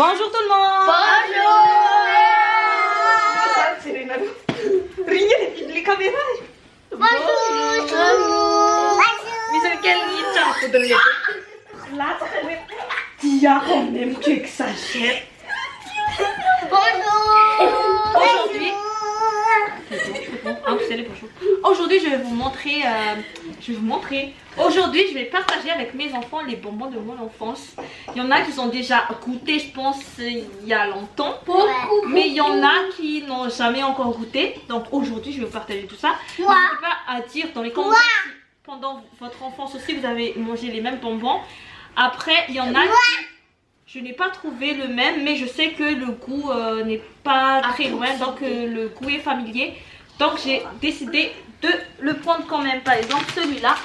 Bonjour tout le monde. Bonjour. Riez les caméras. Bonjour. Miss Kelly, ciao de l'été. Là, Tia, quand même, tu exagères. Bonjour. Aujourd'hui, je vais vous montrer. Aujourd'hui, je vais partager avec mes enfants les bonbons de mon enfance. Il y en a qui ont déjà goûté, je pense, il y a longtemps. Mais il y en a qui n'ont jamais encore goûté. Donc aujourd'hui, je vais vous partager tout ça. N'hésitez pas à dire dans les commentaires si pendant votre enfance aussi vous avez mangé les mêmes bonbons. Après, il y en a qui... Je n'ai pas trouvé le même, mais je sais que le goût n'est pas très loin, donc le goût est familier. Donc j'ai décidé de le prendre quand même. Par exemple, celui-là.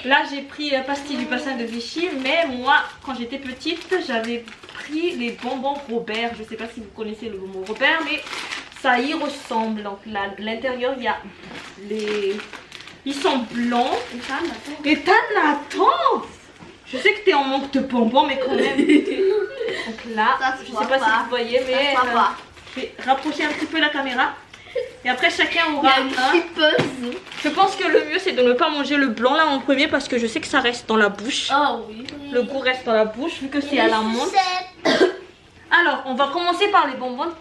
Là, j'ai pris pastille du bassin de Vichy, mais moi, quand j'étais petite, j'avais pris les bonbons Robert. Je ne sais pas si vous connaissez le bonbon Robert, mais ça y ressemble. Donc là, à l'intérieur, il y a les... Ils sont blancs. Et Nathan! Je sais que tu es en manque de bonbons, mais quand même. Donc là, je ne sais pas si vous voyez, mais je vais rapprocher un petit peu la caméra. Et après, chacun aura un. Je pense que le mieux, c'est de ne pas manger le blanc là en premier parce que je sais que ça reste dans la bouche. Oh oui. Le goût reste dans la bouche vu que c'est à la menthe. Alors, on va commencer par les bonbons.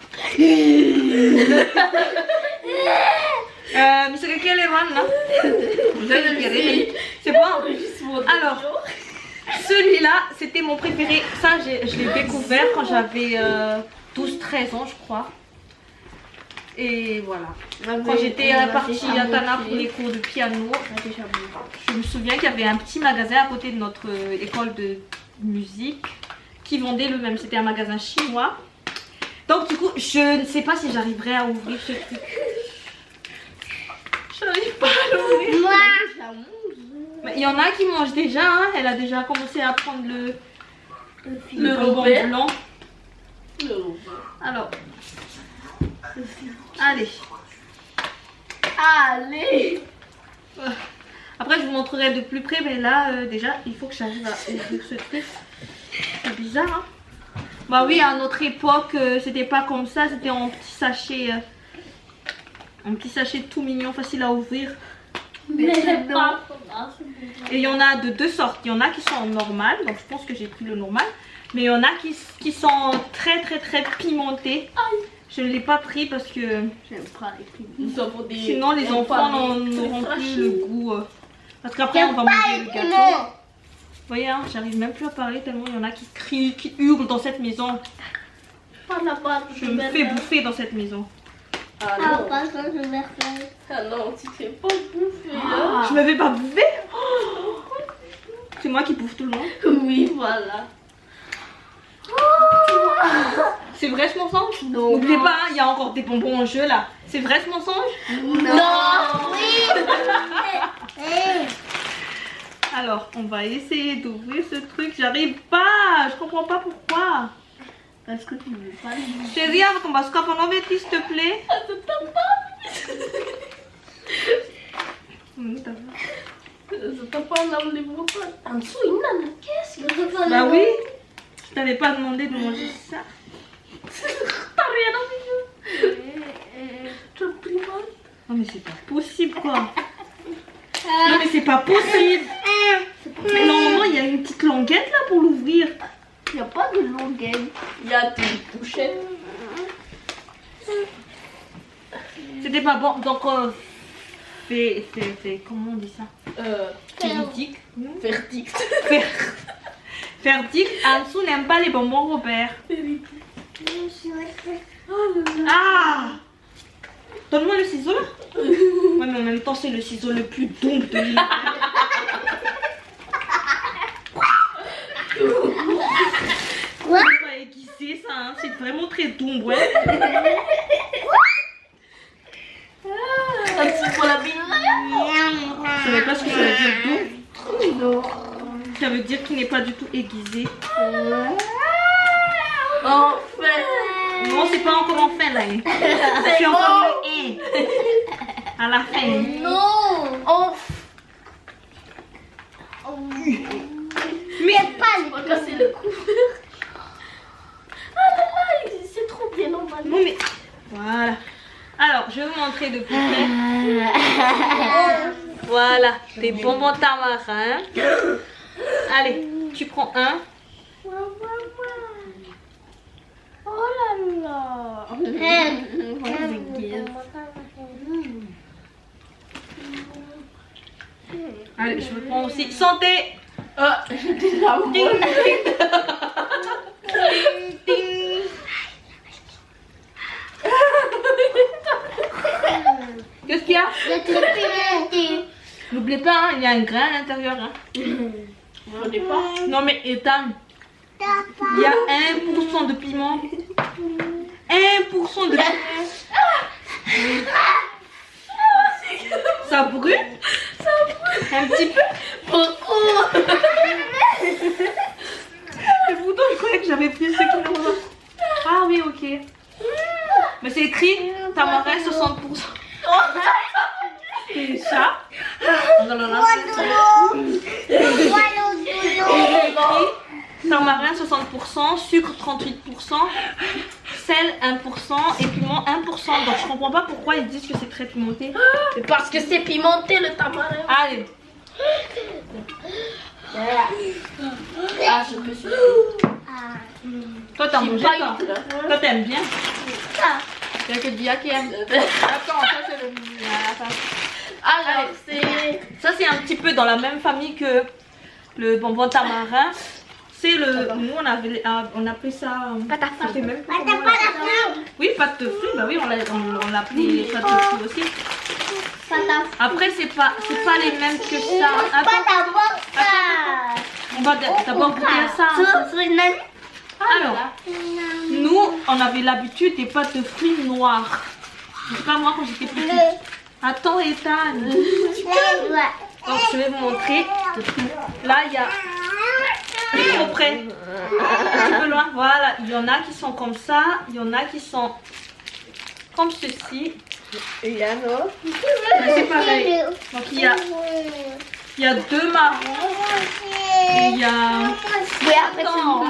Monsieur lequel est là? C'est bon. Alors, celui-là, c'était mon préféré. Ça, je l'ai découvert quand j'avais 12-13 ans, je crois. Et voilà. Quand j'étais partie à Tana pour les cours de piano, je me souviens qu'il y avait un petit magasin à côté de notre école de musique qui vendait le même. C'était un magasin chinois. Donc du coup, je ne sais pas si j'arriverai à ouvrir ce truc. Je n'arrive pas à l'ouvrir. Il y en a qui mangent déjà, hein. Elle a déjà commencé à prendre le bonbon blanc. Alors, allez. Après, je vous montrerai de plus près, mais là, déjà, il faut que j'arrive à ouvrir ce truc. C'est bizarre, hein. Bah oui, à notre époque, c'était pas comme ça. C'était en petit sachet. Un petit sachet tout mignon, facile à ouvrir. Mais c'est pas. Et il y en a de deux sortes. Il y en a qui sont normal, donc je pense que j'ai pris le normal. Mais il y en a qui sont très pimentés. Je ne l'ai pas pris parce que J'aime pas les piments. sinon les enfants n'auront plus le goût. Parce qu'après on va manger le gâteau. Vous voyez, hein, j'arrive même plus à parler tellement il y en a qui crient, qui hurlent dans cette maison. Je me fais bouffer dans cette maison. Ah non, tu fais pas bouffer là. Je me fais pas bouffer. C'est moi qui bouffe tout le monde. Oui, voilà. C'est vrai ce mensonge? Non. N'oubliez pas, il y a encore des bonbons en jeu là. C'est vrai ce mensonge? Non. Alors, on va essayer d'ouvrir ce truc. J'arrive pas. Je comprends pas pourquoi. Parce que tu ne veux pas les... Chérie, on va se capoter, s'il te plaît. En dessous, il y a une caisse. Bah oui. Je t'avais pas demandé de manger ça. T'as rien envie. Non mais c'est pas possible quoi. Non mais c'est pas possible. Mais normalement il y a une petite languette là pour l'ouvrir. Il n'y a pas de longueur. Il y a des bouchettes. C'était pas bon. Donc comment on dit ça? Verdict. Verdict. Ansou n'aime pas les bonbons Robert. Ah! Donne-moi le ciseau là. Ouais mais en même temps c'est le ciseau le plus doux de l'univers. On va aiguiser ça, hein. C'est vraiment très doux, ouais. Pour la bille. Je savais pas ce que ça veut dire doux. Ça veut dire qu'il n'est pas du tout aiguisé. Enfin. Non, c'est pas encore en fin là. C'est encore le à la fin. Non. Mais On va casser le cou. Voilà. Alors, je vais vous montrer de plus près. Voilà, des bonbons tamarins. Allez, tu prends un. Oh là là. Allez, je me prends aussi. Santé. J'étais là. Ding, ding. Qu'est-ce qu'il y a? N'oublie pas, hein, il y a un grain à l'intérieur. Hein. J'en ai pas. Non mais Ethan, il y a 1% de piment. 1% de piment. Ça brûle? Ça brûle. Un petit peu? Beaucoup. Et pourtant je croyais que j'avais pris ce kilo. Ah oui, ok. Mais c'est écrit tamarin 60%. Et ça? Non, non, non. Tamarin 60%, sucre 38%, sel 1% et piment 1%. Donc je comprends pas pourquoi ils disent que c'est très pimenté. C'est parce que c'est pimenté le tamarin. Allez. Ah, je peux suivre. Toi t'as mangé pas toi? une- Toi t'aimes bien? Il n'y a que Dia qui aime. Attends, ça c'est le... Alors, c'est... Ça c'est un petit peu dans la même famille que le bonbon tamarin. C'est le... Nous on appelait ça... Pâte à Je sais même pas comment on appelle ça. Oui, pâte de fruits, bah oui, on l'appelait pâte de fruits aussi. Après c'est pas les mêmes que ça. Attends, on va d'abord goûter à ça. Alors, nous on avait l'habitude des pâtes de fruits noires. Je sais pas moi quand j'étais petite. Attends Ethan. Donc je vais vous montrer. Là il y a... Trop près. Un peu loin. Voilà. Il y en a qui sont comme ça. Il y en a qui sont comme ceci. Il y a non. Mais c'est pareil. Donc il y a deux marrons. Et il y a... Attends.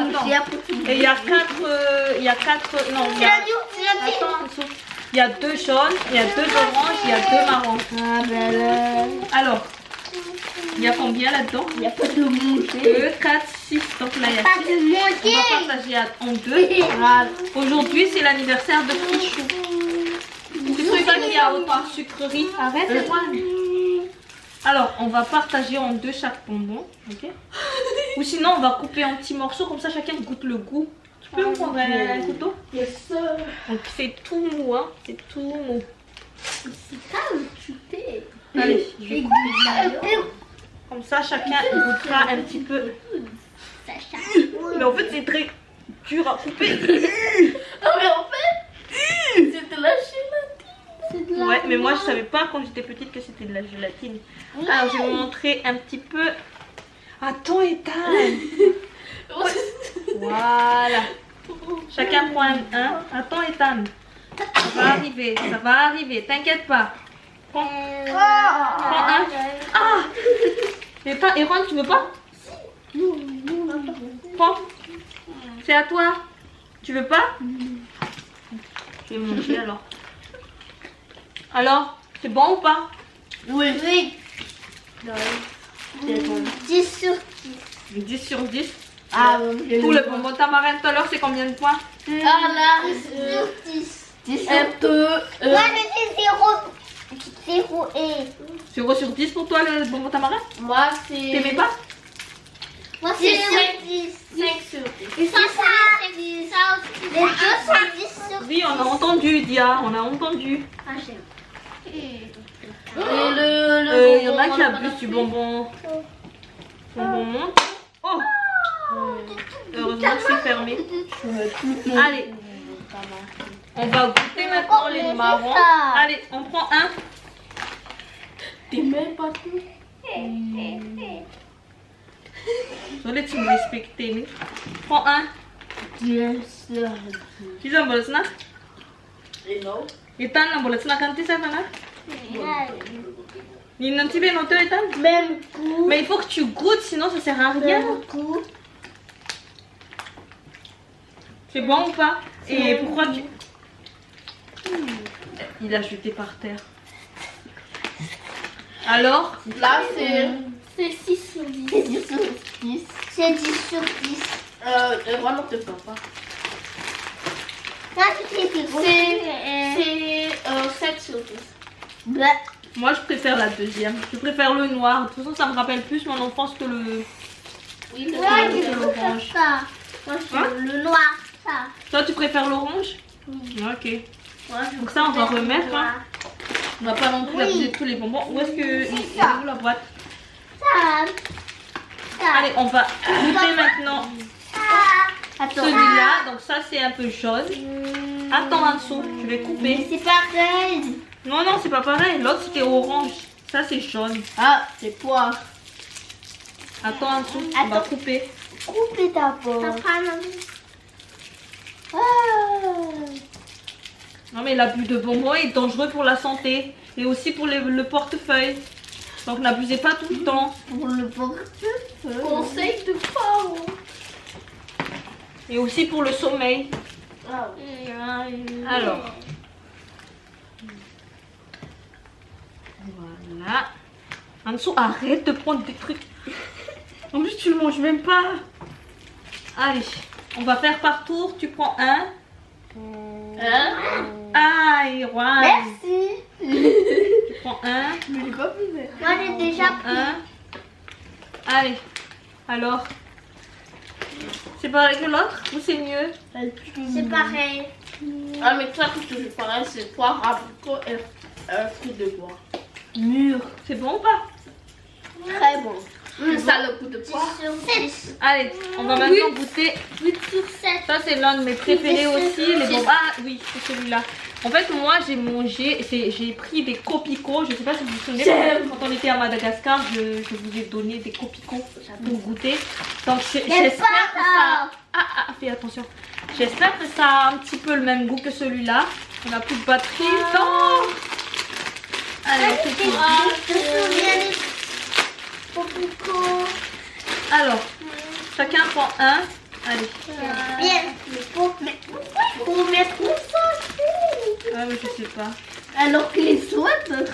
Et il y a quatre... Non, il y a... Attends, il y a deux jaunes, il y a deux oranges, il y a deux marrons. Alors, il y a combien là-dedans? Il n'y a pas de montée. 2, 4, 6. Donc là, il y a 6. On va partager en deux. Aujourd'hui, c'est l'anniversaire de Pichou. C'est ça qu'il y a autant de sucrerie. Arrête, alors, on va partager en deux chaque bonbon. Ok. Ou sinon, on va couper en petits morceaux. Comme ça, chacun goûte le goût. Tu peux me prendre un couteau? Yes. Donc, c'est tout mou, hein. C'est tout mou. C'est caoutchouté. Allez, je vais couper. Comme ça, chacun goûtera un petit peu. Mais en fait, c'est très dur à couper. Non, mais en fait, c'est de la gélatine. Ouais, mais moi, je savais pas quand j'étais petite que c'était de la gélatine. Alors, je vais vous montrer un petit peu. Attends, Ethan. Voilà. Chacun prend un. Attends, Ethan. Ça va arriver, t'inquiète pas. Prends un. Ah! Ethan, Erwan, tu veux pas? Prends. C'est à toi. Tu veux pas? Je vais manger alors. Alors, c'est bon ou pas? Oui. 10 sur 10. 10 sur 10. Ah, Pour le bonbon tamarin tout à l'heure, c'est combien de points? Ah là, 10. 10 sur 2. Moi je dis 0 et... 0 sur 10 pour toi le bonbon tamarin? Moi, c'est... T'aimais pas? Moi 10 c'est 5 sur 10. Et ça, les deux sont 10 sur 10. Oui, on a entendu, Dia, on a entendu. Ah, j'aime. Et Il y en a qui abusent du bonbon. Bonbon. Oh! Heureusement que c'est fermé. Allez, on va goûter maintenant les marrons. Allez, on prend un. T'es même pas tout. Boleh tu me respecter ni? Prends un. Yes. Kita boleh snack? Et non. Ethan boleh snack nanti saya mana? Ni nanti ben auto Ethan? Même goût. Mais il faut que tu goûtes, sinon ça sert à rien. Même goût. C'est bon ou pas? Et pourquoi tu... Il l'a jeté par terre. Alors, Là, c'est 6 sur 10. C'est 10 sur 10. C'est 10 sur 10. Vraiment, te plains pas. Là, c'est gros. C'est 7 sur 10. Bah. moi je préfère la deuxième. Je préfère le noir. De toute façon, ça me rappelle plus mon enfance que le... Oui, Ouais, c'est je l'orange. préfère ça. Moi, je Hein? le noir, ça. Toi, tu préfères l'orange? Ok. Donc ça, on va remettre. Hein. On va pas non plus abuser de tous les bonbons. Où est-ce que... Il est où la boîte? Ça. Allez, on va goûter maintenant Attends. celui-là. Donc ça, c'est un peu jaune. Attends, Anso, je vais Mais couper. c'est pareil. Non, non, c'est pas pareil. L'autre, c'était orange. Ça, c'est jaune. Ah, c'est poire. Attends, Anso, on va Attends. couper. Coupe ta peau. Non, mais l'abus de bonbons est dangereux pour la santé. Et aussi pour le portefeuille. Donc n'abusez pas tout le temps. Pour le portefeuille. Conseil de pas. Et aussi pour le sommeil. Ah, Alors. Voilà. Anso, arrête de prendre des trucs. En plus, tu le manges même pas. Allez, on va faire par tour. Tu prends un. Aïe, Juan. Merci. Tu prends un. mais j'ai pas pu. Moi, j'ai déjà pris. Un. Allez. Alors. C'est pareil que l'autre ou c'est mieux? C'est pareil. Ah, mais ça, tout toujours pareil, c'est poire, abricot et fruit de bois. Mûr. C'est bon ou pas? Très bon. Ça, le goût de 10 poire. sur 10. Allez, on va maintenant goûter. 8 sur 7. Ça, c'est l'un de mes préférés Oui, aussi. c'est Les bonbons. Ah oui, c'est celui-là. En fait, moi, j'ai mangé, j'ai pris des copicots. Je sais pas si vous vous souvenez, quand on était à Madagascar, je vous ai donné des copicots pour goûter. Donc, j'espère que ça... Ah, fais attention. J'espère que ça a un petit peu le même goût que celui-là. On a plus de batterie. Non. Allez, on fait tout. Je me souviens des copicots. Alors, chacun prend un. Allez. Bien. Mais pourquoi il faut mettre tout ça? Ah, mais je sais pas. Alors que les autres,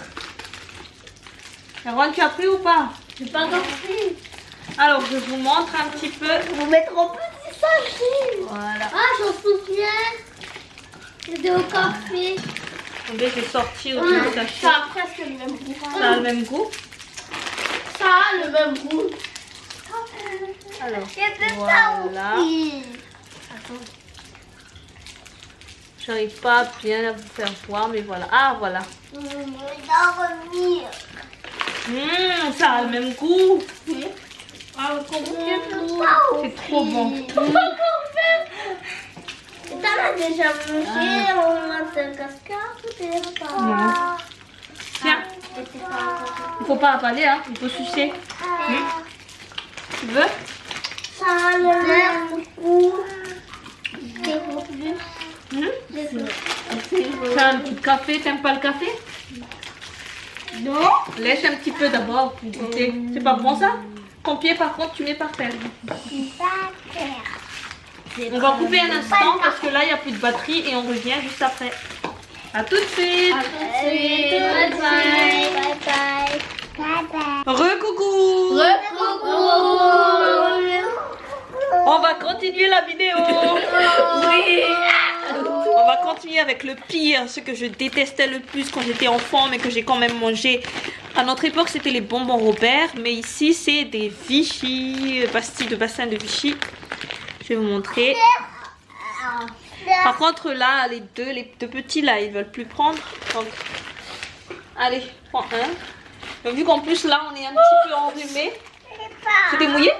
Erwan, tu as pris ou pas? j'ai pas compris. Alors, je vous montre un petit peu. Vous mettre en petit sachet. Voilà. Ah, j'en souviens. C'était au café. Attendez, je vais sortir du sachet. Ça a presque le même goût. Ça a le même goût. Ça a le même goût. Alors, C'était voilà. ça aussi. J'arrive pas à bien vous faire voir, mais voilà. Ah, voilà. Je dois revenir. Ça a le même goût. Ah, C'est trop bon. T'en as déjà mangé en Madagascar ou t'es pas? Non. Tiens, il faut pas avaler, hein. Il faut sucer. Tu veux? Ça a le même goût. C'est plus. T'as un petit café, t'aimes pas le café? Non. Laisse un petit peu d'abord pour goûter. C'est pas bon ça? Ton pied par contre tu mets par terre. On va couper un instant parce que là il n'y a plus de batterie et on revient juste après. A tout de suite. Bye bye. Bye bye. Bye bye. Recoucou. On va continuer la vidéo. Oui. On va continuer avec le pire, ce que je détestais le plus quand j'étais enfant, mais que j'ai quand même mangé. À notre époque, c'était les bonbons Robert, mais ici, c'est des Vichy, pastilles de bassin de Vichy. Je vais vous montrer. Par contre, là, les deux petits, là, ils veulent plus prendre. Donc, allez, prends un. Vu qu'en plus, là, on est un petit peu enrhumé. C'était mouillé?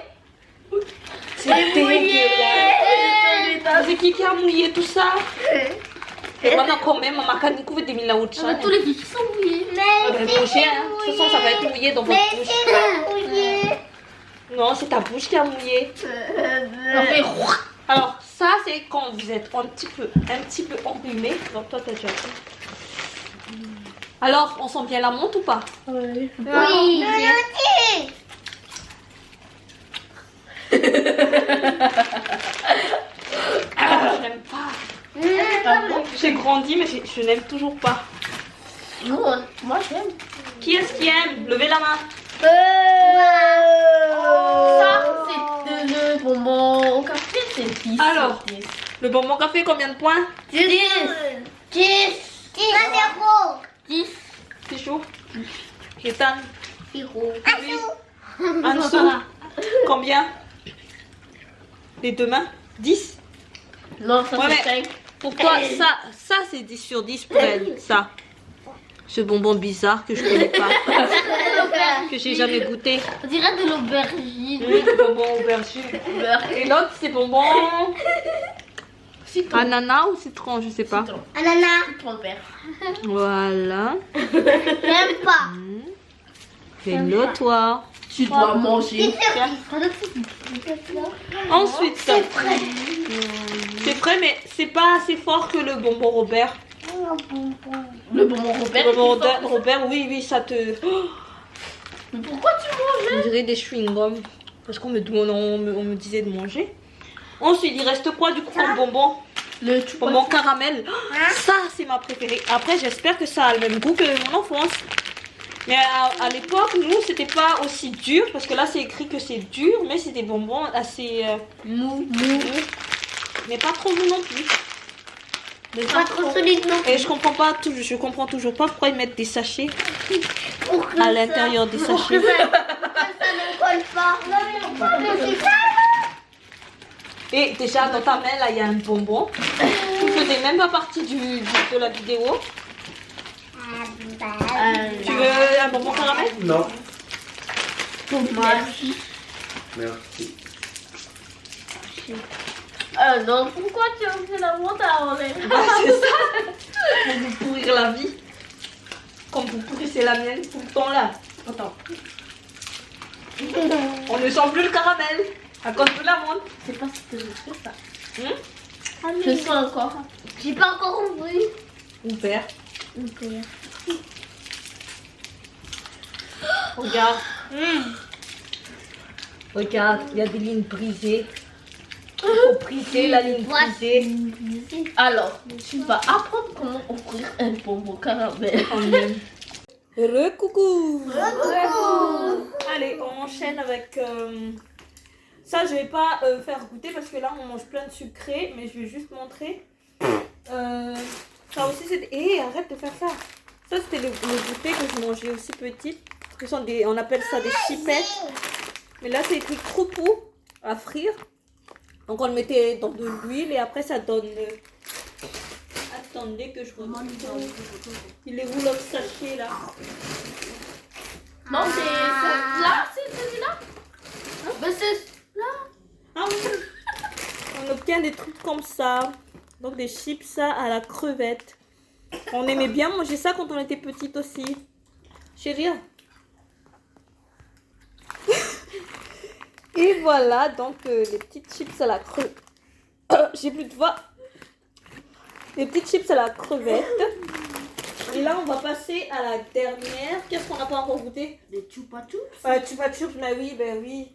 C'est dégueulasse. C'est qui a mouillé tout ça? Et maintenant quand même, maman can couper des mille autres choses. Tous les filles qui sont mouillées. De toute façon, ça va être mouillé dans votre bouche. Non, c'est ta bouche qui a mouillé. Alors, ça, c'est quand vous êtes un petit peu enrhumé. Donc, toi, t'as déjà fait. Alors, on sent bien la menthe ou pas? Oui. Oui. Je n'aime pas. J'ai grandi, mais je n'aime toujours pas. Non, moi j'aime. Qui est-ce qui aime? Levez la main. Ça, c'est le bonbon au café, c'est 10. Alors, c'est 10. le bonbon café, combien de points? 10. 10. C'est chaud. Ethan. Oui. Un Anso. Combien? Les deux mains? 10. Non, ça Ouais, c'est mais 5. pour toi, ça c'est 10 sur 10 pour elle. Ça. Ce bonbon bizarre que je connais pas. Que j'ai jamais goûté. On dirait de l'aubergine. Bonbon aubergine. Et l'autre, c'est bonbon Citron. ananas ou citron, je sais pas. Citron. ananas. Citron vert. Voilà. J'aime pas. Fais-le toi. Tu dois manger. Ensuite, C'est prêt. c'est frais, mais c'est pas assez fort que le bonbon Robert. Le bonbon Robert. Le bonbon Robert, oui, ça te. Mais pourquoi tu manges? On dirait des chewing-gums. Parce qu'on me disait de manger. Ensuite, il reste quoi du coup comme bonbon? Le Bonbon caramel. Ça, c'est ma préférée. Après, j'espère que ça a le même goût que mon enfance. Mais à l'époque, nous, c'était pas aussi dur. Parce que là, c'est écrit que c'est dur. Mais c'est des bonbons assez mou. mais pas trop mou non plus. Mais pas trop solide non plus. Et je comprends toujours pas pourquoi ils mettent des sachets Pour que à l'intérieur des pour sachets. que ça ne colle pas. C'est ça. Et déjà, dans ta main, là, il y a un bonbon. Tu faisais même pas partie de la vidéo. Tu veux un bonbon caramel? Non. Merci. Merci. Non, pourquoi tu as fait la montre à l'air? C'est ça. Pour vous pourrir la vie. Comme vous pourrissez la mienne tout le temps là. Attends. On ne sent plus le caramel. À cause de la montre. C'est pas ce que je fais ça. Hum? Je sens encore. J'ai pas encore compris. Ouvert. Regarde. Regarde, il y a des lignes brisées. Il faut briser la ligne brisée. Alors, tu vas apprendre comment ouvrir un bonbon caramel. On aime. Re-coucou. Allez, on enchaîne avec... Ça, je vais pas faire goûter parce que là, on mange plein de sucré. Mais je vais juste montrer. Ça aussi, c'était... Hé, arrête de faire ça. Ça, c'était le goûter que je mangeais aussi petite. Ce sont des... On appelle ça des chipettes. Mais là, c'est écrit croupeau à frire. Donc, on le mettait dans de l'huile et après, ça donne... Attendez que je remonte. Il est où l'autre sachet là? Non, c'est là, c'est celui-là. Mais c'est là. Ah oui. On obtient des trucs comme ça. Donc des chips ça à la crevette. On aimait bien manger ça quand on était petite aussi. Chérie. Et voilà donc les petites chips à la crevette. J'ai plus de voix. Les petites chips à la crevette. Et là, on va passer à la dernière. Qu'est-ce qu'on n'a pas encore goûté? Les chupa chups. Chupa Chups, ben oui.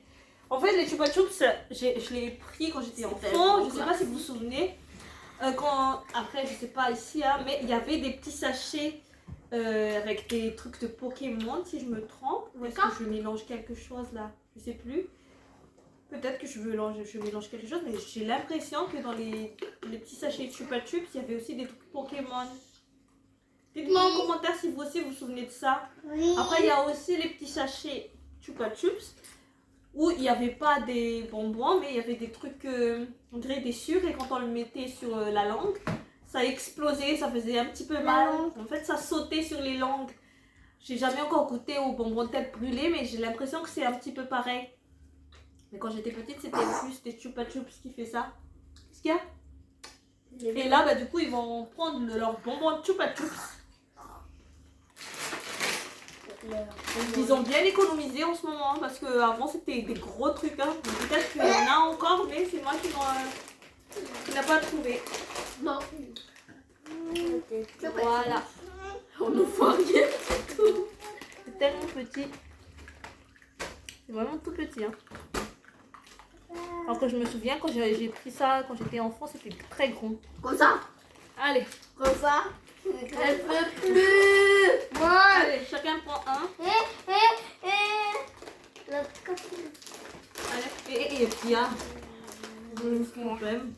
En fait, les Chupa Chups, je l'ai pris quand j'étais enfant. Je sais pas si vous vous souvenez. Après, je sais pas ici, hein, mais il y avait des petits sachets avec des trucs de Pokémon, si je me trompe. Ou est-ce que je mélange quelque chose là? Je sais plus. Peut-être que je mélange quelque chose, mais j'ai l'impression que dans les petits sachets de Chupa Chups, il y avait aussi des trucs Pokémon. Dites-moi en commentaire si vous aussi vous souvenez de ça. Oui. Après, il y a aussi les petits sachets Chupa Chups où il n'y avait pas des bonbons, mais il y avait des trucs, on dirait des sucres, et quand on le mettait sur la langue, ça explosait, ça faisait un petit peu mal. En fait, ça sautait sur les langues. J'ai jamais encore goûté aux bonbons de tête brûlés, mais j'ai l'impression que c'est un petit peu pareil. Mais quand j'étais petite, c'était plus des Chupa Chups qui fait ça. Qu'est-ce qu'il y a? Et là, bah, du coup, ils vont prendre leurs bonbons de Chupa Chups. Ils ont bien économisé en ce moment, parce qu'avant c'était des gros trucs. Hein. Peut-être qu'il y en a encore, mais c'est moi qui n'a pas trouvé. Non. Voilà. On nous voit rien du tout. C'est tellement petit. C'est vraiment tout petit. Hein. Alors que je me souviens, quand j'ai pris ça, quand j'étais enfant, c'était très gros. Comme ça. Allez. Comme ça. Elle peut plus. Moi. Allez, chacun prend un. Le café. Allez, et Pia. Même.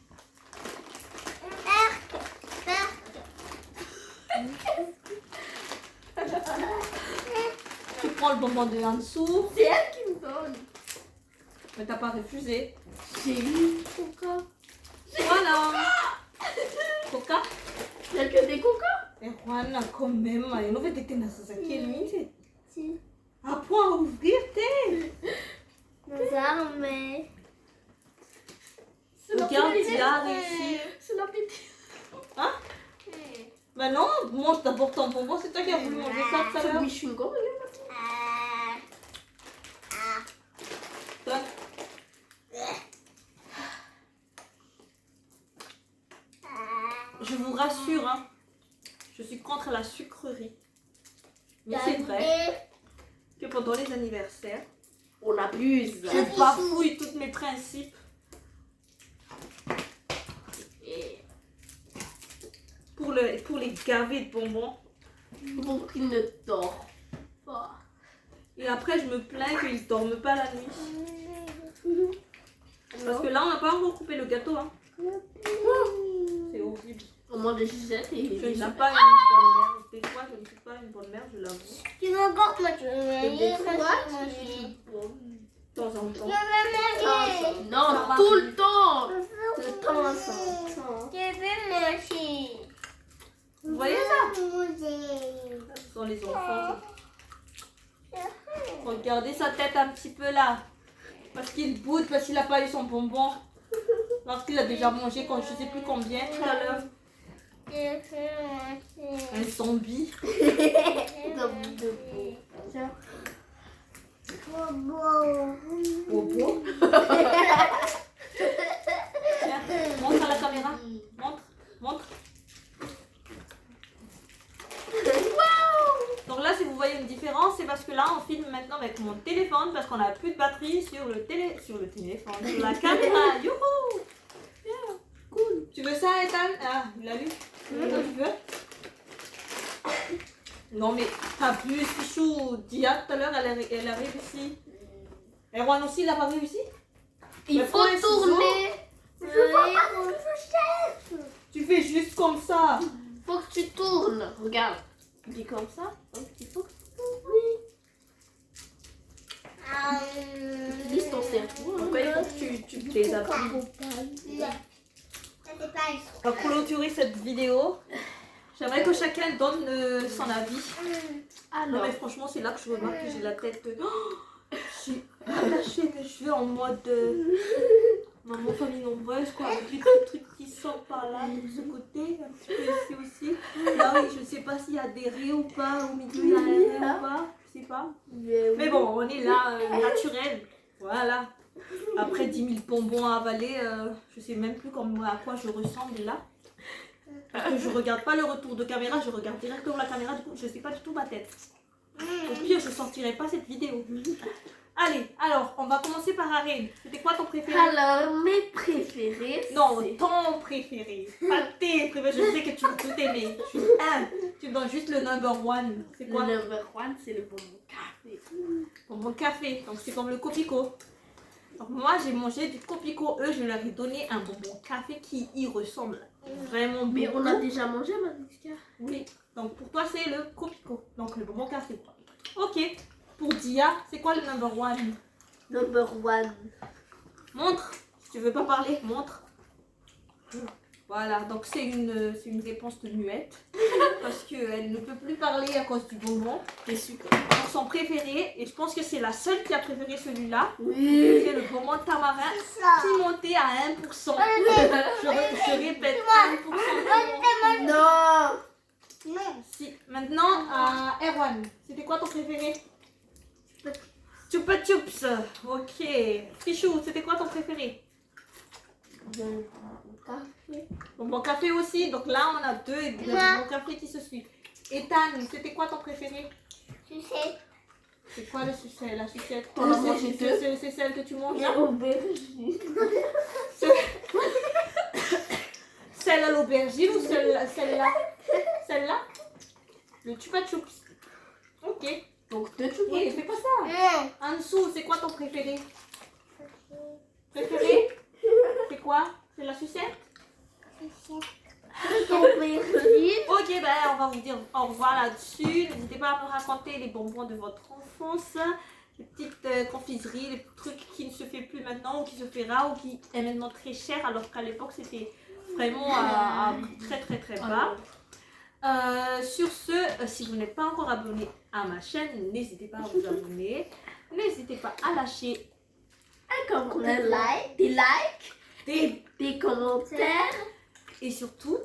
Tu prends le bonbon de en dessous. C'est elle qui me donne. Mais t'as pas refusé. J'ai eu coca. Voilà. Coca. Il n'y a que des coca. Et Juana, quand même, eu não vai ter que ter nessas aqui, limite. Sim. Ah, pô, ouvir tem. Nos armés. Regarde, il a réussi. C'est l'appétit. Hein? Bah non, mange d'abord ton bonbon, c'est toi qui as voulu manger ça tout à C'est l'heure. oui, je suis une gomme. Toi. Je vous rassure, hein, je suis contre la sucrerie. Mais c'est vrai que pendant les anniversaires, On abuse. je bafouille tous mes principes. Et Pour les gaver de bonbons. pour qu'il ne dort pas. Et après, je me plains qu'ils ne dorment pas la nuit. Parce que là, on n'a pas encore coupé le gâteau. Hein. C'est horrible. Au moins de Gisette et Je ne il a suis pas une bonne mère. Des fois, je ne suis pas une bonne mère, je l'avoue. Tu veux encore moi tu veux des manger. fois, De temps en temps. Non, tout le temps. De temps en temps. Je veux manger. Vous voyez ça? Manger. Ce sont les enfants. Regardez sa tête un petit peu là. Parce qu'il boude, parce qu'il n'a pas eu son bonbon. Parce qu'il a déjà mangé quand je ne sais plus combien tout à l'heure. Je veux manger. Un zombie. Tiens. Bobo. Bobo. Tiens, montre à la caméra. Montre, montre. Donc là, si vous voyez une différence, c'est parce que là, on filme maintenant avec mon téléphone parce qu'on n'a plus de batterie sur le téléphone, sur la caméra. Youhou! Bien, cool. Tu veux ça, Ethan? Ah, il a lu. Tu veux? Non, mais t'abuses, Fichou. Dia, tout à l'heure, elle a réussi. Et Juan aussi, il n'a pas réussi? Il Mais faut prends les ciseaux. tourner. Tu fais juste comme ça. Faut que tu tournes. Regarde. Dis comme ça. Donc, il faut que tu utilises ton cerveau. Pourquoi il faut que tu te les appuies? On va clôturer cette vidéo. J'aimerais que chacun donne son avis. Non Alors, mais franchement, c'est là que je remarque que j'ai la tête... Oh, j'ai attaché mes cheveux en mode... maman famille nombreuse, quoi. Avec les petits trucs qui sortent par là, de ce côté, un petit peu ici aussi. Là, oui, je sais pas s'il y a des raies ou pas. Au milieu, il y a un raie ou pas. Je sais pas. Mais bon, on est là, naturel. Voilà. Après 10 000 bonbons à avaler, je sais même plus à quoi je ressemble là. Parce que je regarde pas le retour de caméra, je regarde directement la caméra, du coup je sais pas du tout ma tête. Au pire, je sortirai pas cette vidéo. Allez, alors, on va commencer par Arène. C'était quoi ton préféré? alors mes préférés. Non, c'est- ton préféré. Pas tes préférés, je sais que tu vas tout aimer. Je suis un. Tu me donnes juste le number one. C'est Le quoi? number one, c'est le bonbon café. Bonbon café, donc c'est comme le copico. Donc moi j'ai mangé du copico, eux je leur ai donné un bonbon café qui y ressemble vraiment Mais beaucoup. on a déjà mangé, Mariska. Oui, donc pour toi c'est le copico, donc le bonbon café. Ok, pour Dia, c'est quoi le number one? Number one. Montre, si tu veux pas parler, montre. Voilà, donc c'est une réponse de muette. Parce qu'elle ne peut plus parler à cause du bonbon. C'est super. Donc son préféré, et je pense que c'est la seule qui a préféré celui-là, Oui. c'est le bonbon de tamarin pimenté à 1%. Je répète, 1% de Non. Non. Si. Maintenant, à Erwan, c'était quoi ton préféré? Chupa Chups. Ok. Fichou, c'était quoi ton préféré? Café. Bonbon café aussi. Donc là, on a deux bonbons café qui se suivent. Ethan, c'était quoi ton préféré? Tu sais. C'est quoi le sucette, la sucette? On a mangé deux. C'est celle que tu manges là? Aubergine. Celle à l'aubergine ou celle-là? celle-là? Le Chupa Chups. Ok. Donc 2 Chupa. Oui. Fais pas ça. En dessous, c'est quoi ton préféré? Préféré? C'est quoi? C'est la sucette? Ok, ben on va vous dire au revoir là-dessus. N'hésitez pas à me raconter les bonbons de votre enfance, les petites confiseries, les trucs qui ne se fait plus maintenant ou qui se fera ou qui est maintenant très cher alors qu'à l'époque c'était vraiment à très très très bas. Sur ce, si vous n'êtes pas encore abonné à ma chaîne, n'hésitez pas à vous abonner. N'hésitez pas à lâcher des likes, des commentaires. et surtout,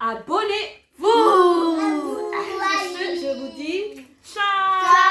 abonnez-vous. Sur ce, je vous dis ciao.